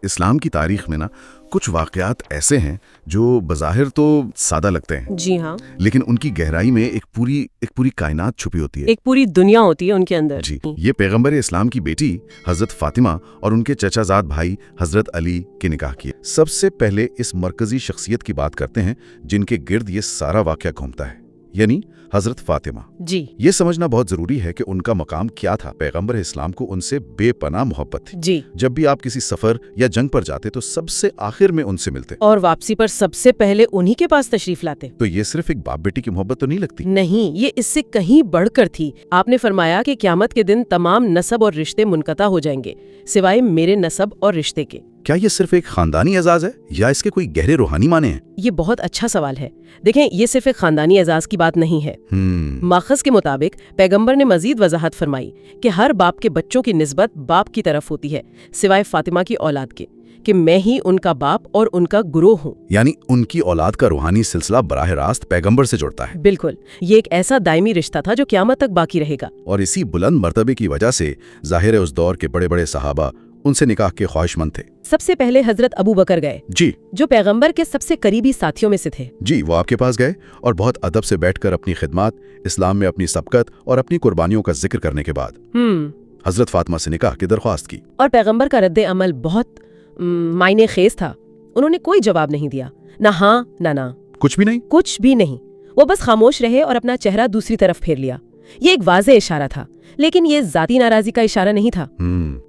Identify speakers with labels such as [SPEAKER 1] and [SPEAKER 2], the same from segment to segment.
[SPEAKER 1] اسلام کی تاریخ میں نا کچھ واقعات ایسے ہیں جو بظاہر تو سادہ لگتے ہیں،
[SPEAKER 2] جی ہاں،
[SPEAKER 1] لیکن ان کی گہرائی میں ایک پوری کائنات چھپی ہوتی ہے۔
[SPEAKER 2] ایک پوری دنیا ہوتی ہے ان کے اندر۔
[SPEAKER 1] جی، یہ پیغمبر اسلام کی بیٹی حضرت فاطمہ اور ان کے چچا زاد بھائی حضرت علی کے نکاح کی ہے۔ سب سے پہلے اس مرکزی شخصیت کی بات کرتے ہیں جن کے گرد یہ سارا واقعہ گھومتا ہے، یعنی حضرت فاطمہ۔
[SPEAKER 2] جی،
[SPEAKER 1] یہ سمجھنا بہت ضروری ہے کہ ان کا مقام کیا تھا۔ پیغمبر اسلام کو ان سے بے پناہ محبت تھی۔
[SPEAKER 2] جی،
[SPEAKER 1] جب بھی آپ کسی سفر یا جنگ پر جاتے تو سب سے آخر میں ان سے ملتے،
[SPEAKER 2] اور واپسی پر سب سے پہلے انہی کے پاس تشریف لاتے۔
[SPEAKER 1] تو یہ صرف ایک باپ بیٹی کی محبت تو نہیں لگتی؟
[SPEAKER 2] نہیں، یہ اس سے کہیں بڑھ کر تھی۔ آپ نے فرمایا کہ قیامت کے دن تمام نسب اور رشتے منقطع ہو جائیں گے سوائے میرے نسب اور رشتے کے۔
[SPEAKER 1] کیا یہ صرف ایک خاندانی اعزاز ہے یا اس کے کوئی گہرے روحانی معنی ہیں؟
[SPEAKER 2] یہ بہت اچھا سوال ہے۔ دیکھیں، یہ صرف ایک خاندانی اعزاز کی بات نہیں ہے۔ ماخذ کے مطابق پیغمبر نے مزید وضاحت فرمائی کہ ہر باپ کے بچوں کی نسبت باپ کی طرف ہوتی ہے سوائے فاطمہ کی اولاد کے، کہ میں ہی ان کا باپ اور ان کا گروہ ہوں۔
[SPEAKER 1] یعنی ان کی اولاد کا روحانی سلسلہ براہ راست پیغمبر سے جڑتا ہے۔
[SPEAKER 2] بالکل، یہ ایک ایسا دائمی رشتہ تھا جو قیامت تک باقی رہے گا۔
[SPEAKER 1] اور اسی بلند مرتبے کی وجہ سے ظاہر ہے اس دور کے بڑے بڑے صحابہ ان سے نکاح کے خواہش مند تھے۔
[SPEAKER 2] سب سے پہلے حضرت ابو بکر گئے،
[SPEAKER 1] جی
[SPEAKER 2] جو پیغمبر کے سب سے قریبی ساتھیوں میں سے تھے۔
[SPEAKER 1] جی، وہ آپ کے پاس گئے اور بہت ادب سے بیٹھ کر اپنی خدمات، اسلام میں اپنی سبقت اور اپنی قربانیوں کا ذکر کرنے کے بعد حضرت فاطمہ سے نکاح کی درخواست کی۔
[SPEAKER 2] اور پیغمبر کا رد عمل بہت معنی خیز تھا۔ انہوں نے کوئی جواب نہیں دیا، نہ ہاں نہ نہ،
[SPEAKER 1] کچھ بھی نہیں؟
[SPEAKER 2] کچھ بھی نہیں۔ وہ بس خاموش رہے اور اپنا چہرہ دوسری طرف پھیر لیا۔ یہ ایک واضح اشارہ تھا، لیکن یہ ذاتی ناراضی کا اشارہ نہیں تھا۔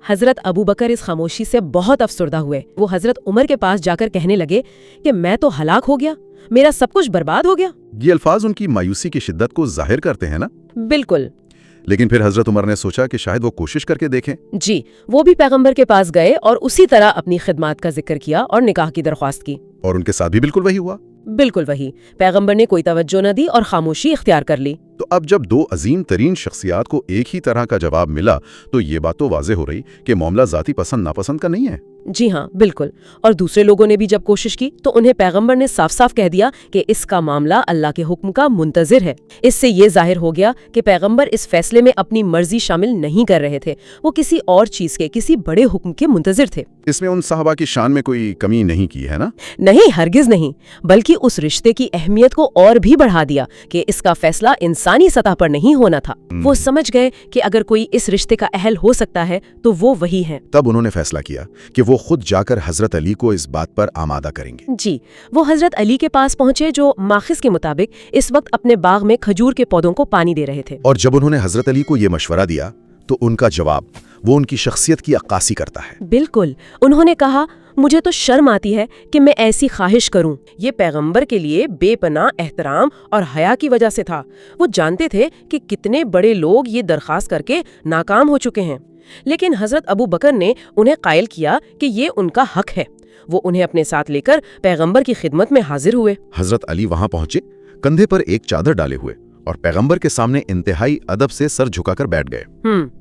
[SPEAKER 2] حضرت ابو بکر اس خاموشی سے بہت افسردہ ہوئے۔ وہ حضرت عمر کے پاس جا کر کہنے لگے کہ میں تو ہلاک ہو گیا، میرا سب کچھ برباد ہو گیا۔
[SPEAKER 1] یہ الفاظ ان کی مایوسی کی شدت کو ظاہر کرتے ہیں نا؟
[SPEAKER 2] بالکل۔
[SPEAKER 1] لیکن پھر حضرت عمر نے سوچا کہ شاید وہ کوشش کر کے دیکھیں۔
[SPEAKER 2] جی، وہ بھی پیغمبر کے پاس گئے اور اسی طرح اپنی خدمات کا ذکر کیا اور نکاح کی درخواست کی۔
[SPEAKER 1] اور ان کے ساتھ بھی بالکل وہی ہوا؟
[SPEAKER 2] بالکل وہی۔ پیغمبر نے کوئی توجہ نہ دی اور خاموشی اختیار کر لی۔
[SPEAKER 1] تو اب جب دو عظیم ترین شخصیات کو ایک ہی طرح کا جواب ملا تو یہ بات تو واضح ہو رہی کہ معاملہ ذاتی پسند ناپسند کا نہیں ہے۔
[SPEAKER 2] جی ہاں، بالکل۔ اور دوسرے لوگوں نے بھی جب کوشش کی تو انہیں پیغمبر نے صاف صاف کہہ دیا کہ اس کا معاملہ اللہ کے حکم کا منتظر ہے۔ اس سے یہ ظاہر ہو گیا کہ پیغمبر اس فیصلے میں اپنی مرضی شامل نہیں کر رہے تھے، وہ کسی اور چیز کے، کسی بڑے حکم کے منتظر تھے۔
[SPEAKER 1] اس میں ان صحابہ کی شان میں کوئی کمی نہیں کی ہے نا؟
[SPEAKER 2] نہیں، ہرگز نہیں، بلکہ اس رشتے کی اہمیت کو اور بھی بڑھا دیا کہ اس کا فیصلہ انسانی سطح پر نہیں ہونا تھا۔ وہ سمجھ گئے کہ اگر کوئی اس رشتے کا اہل ہو سکتا ہے تو وہ وہی ہیں۔
[SPEAKER 1] تب انہوں نے فیصلہ کیا کہ وہ خود جا کر حضرت علی کو اس بات پر آمادہ کریں گے۔
[SPEAKER 2] جی، وہ حضرت علی کے پاس پہنچے جو ماخذ کے مطابق اس وقت اپنے باغ میں کھجور کے پودوں کو پانی دے رہے تھے۔
[SPEAKER 1] اور جب انہوں نے حضرت علی کو یہ مشورہ دیا تو ان کا جواب وہ ان کی شخصیت کی عکاسی کرتا ہے۔
[SPEAKER 2] بالکل، انہوں نے کہا مجھے تو شرم آتی ہے کہ میں ایسی خواہش کروں۔ یہ پیغمبر کے لیے بے پناہ احترام اور حیا کی وجہ سے تھا۔ وہ جانتے تھے کہ کتنے بڑے لوگ یہ درخواست کر کے ناکام ہو چکے ہیں، لیکن حضرت ابو بکر نے انہیں قائل کیا کہ یہ ان کا حق ہے۔ وہ انہیں اپنے ساتھ لے کر پیغمبر کی خدمت میں حاضر ہوئے۔
[SPEAKER 1] حضرت علی وہاں پہنچے، کندھے پر ایک چادر ڈالے ہوئے، اور پیغمبر کے سامنے انتہائی ادب سے سر جھکا کر بیٹھ گئے۔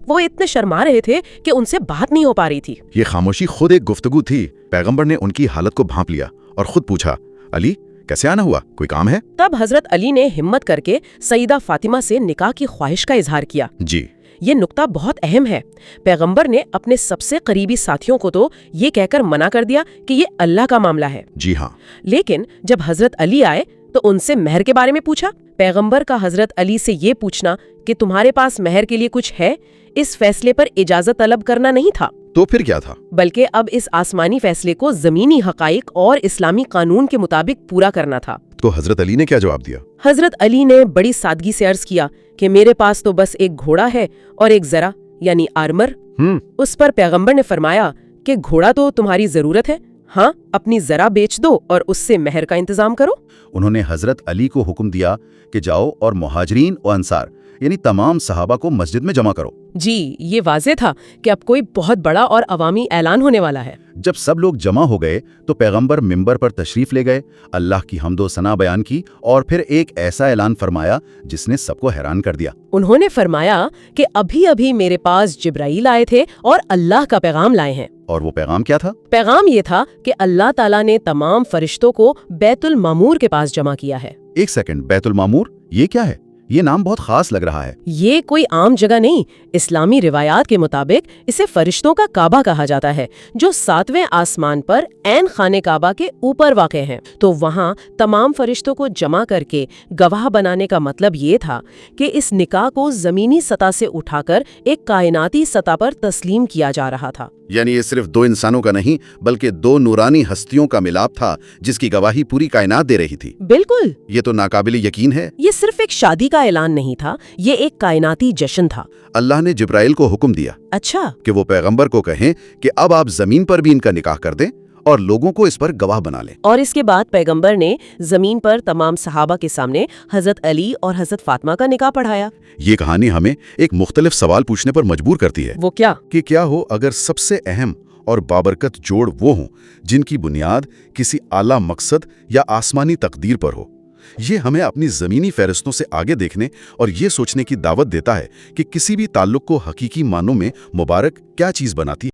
[SPEAKER 2] وہ اتنے شرما رہے تھے کہ ان سے بات نہیں ہو پا رہی تھی۔
[SPEAKER 1] یہ خاموشی خود ایک گفتگو تھی۔ پیغمبر نے ان کی حالت کو بھانپ لیا اور خود پوچھا، علی کیسے آنا ہوا، کوئی کام ہے؟
[SPEAKER 2] تب حضرت علی نے ہمت کر کے سیدہ فاطمہ سے نکاح کی خواہش کا اظہار کیا۔
[SPEAKER 1] جی،
[SPEAKER 2] یہ نقطہ بہت اہم ہے۔ پیغمبر نے اپنے سب سے قریبی ساتھیوں کو تو یہ کہہ کر منع کر دیا کہ یہ اللہ کا معاملہ ہے۔
[SPEAKER 1] جی ہاں۔
[SPEAKER 2] لیکن جب حضرت علی آئے تو ان سے مہر کے بارے میں پوچھا۔ پیغمبر کا حضرت علی سے یہ پوچھنا کہ تمہارے پاس مہر کے لیے کچھ ہے، اس فیصلے پر اجازت طلب کرنا نہیں تھا،
[SPEAKER 1] تو پھر کیا تھا؟
[SPEAKER 2] بلکہ اب اس آسمانی فیصلے کو زمینی حقائق اور اسلامی قانون کے مطابق پورا کرنا تھا۔
[SPEAKER 1] تو حضرت علی نے کیا جواب دیا؟
[SPEAKER 2] حضرت علی نے بڑی سادگی سے عرض کیا کہ میرے پاس تو بس ایک گھوڑا ہے اور ایک ذرا یعنی آرمر۔ اس پر پیغمبر نے فرمایا کہ گھوڑا تو تمہاری ضرورت ہے، ہاں اپنی ذرا بیچ دو اور اس سے مہر کا انتظام کرو۔ انہوں
[SPEAKER 1] نے حضرت علی کو حکم دیا کہ جاؤ اور مہاجرین و انصار یعنی تمام صحابہ کو مسجد میں جمع کرو۔
[SPEAKER 2] جی، یہ واضح تھا کہ اب کوئی بہت بڑا اور عوامی اعلان ہونے والا ہے۔
[SPEAKER 1] جب سب لوگ جمع ہو گئے تو پیغمبر منبر پر تشریف لے گئے، اللہ کی حمد و ثنا بیان کی اور پھر ایک ایسا اعلان فرمایا جس نے سب کو حیران کر دیا۔
[SPEAKER 2] انہوں نے فرمایا کہ ابھی ابھی میرے پاس جبرائیل آئے تھے اور اللہ کا پیغام لائے ہیں۔
[SPEAKER 1] اور وہ پیغام کیا تھا؟
[SPEAKER 2] پیغام یہ تھا کہ اللہ تعالیٰ نے تمام فرشتوں کو بیت المعمور کے پاس جمع کیا ہے۔
[SPEAKER 1] ایک سیکنڈ، بیت المعمور یہ کیا ہے؟ یہ نام بہت خاص لگ رہا ہے۔
[SPEAKER 2] یہ کوئی عام جگہ نہیں، اسلامی روایات کے مطابق اسے فرشتوں کا کعبہ کہا جاتا ہے، جو 7ویں آسمان پر عین خانہ کعبہ کے اوپر واقع ہے۔ تو وہاں تمام فرشتوں کو جمع کر کے گواہ بنانے کا مطلب یہ تھا کہ اس نکاح کو زمینی سطح سے اٹھا کر ایک کائناتی سطح پر تسلیم کیا جا رہا تھا۔
[SPEAKER 1] یعنی یہ صرف 2 انسانوں کا نہیں بلکہ 2 نورانی ہستیوں کا ملاپ تھا جس کی گواہی پوری کائنات دے رہی تھی۔
[SPEAKER 2] بالکل،
[SPEAKER 1] یہ تو ناقابل یقین ہے۔
[SPEAKER 2] یہ صرف ایک شادی کا اعلان نہیں تھا، یہ ایک کائناتی جشن تھا۔
[SPEAKER 1] اللہ نے جبرائیل کو حکم دیا
[SPEAKER 2] اچھا،
[SPEAKER 1] کہ وہ پیغمبر کو کہیں کہ اب آپ زمین پر بھی ان کا نکاح کر دیں اور لوگوں کو اس پر گواہ بنا لیں۔
[SPEAKER 2] اور اس کے بعد پیغمبر نے زمین پر تمام صحابہ کے سامنے حضرت علی اور حضرت فاطمہ کا نکاح پڑھایا۔
[SPEAKER 1] یہ کہانی ہمیں ایک مختلف سوال پوچھنے پر مجبور کرتی ہے۔
[SPEAKER 2] وہ کیا؟
[SPEAKER 1] کہ کیا ہو اگر سب سے اہم اور بابرکت جوڑ وہ ہوں جن کی بنیاد کسی اعلیٰ مقصد یا آسمانی تقدیر پر ہو۔ یہ ہمیں اپنی زمینی فہرستوں سے آگے دیکھنے اور یہ سوچنے کی دعوت دیتا ہے کہ کسی بھی تعلق کو حقیقی معنوں میں مبارک کیا چیز بناتی ہے۔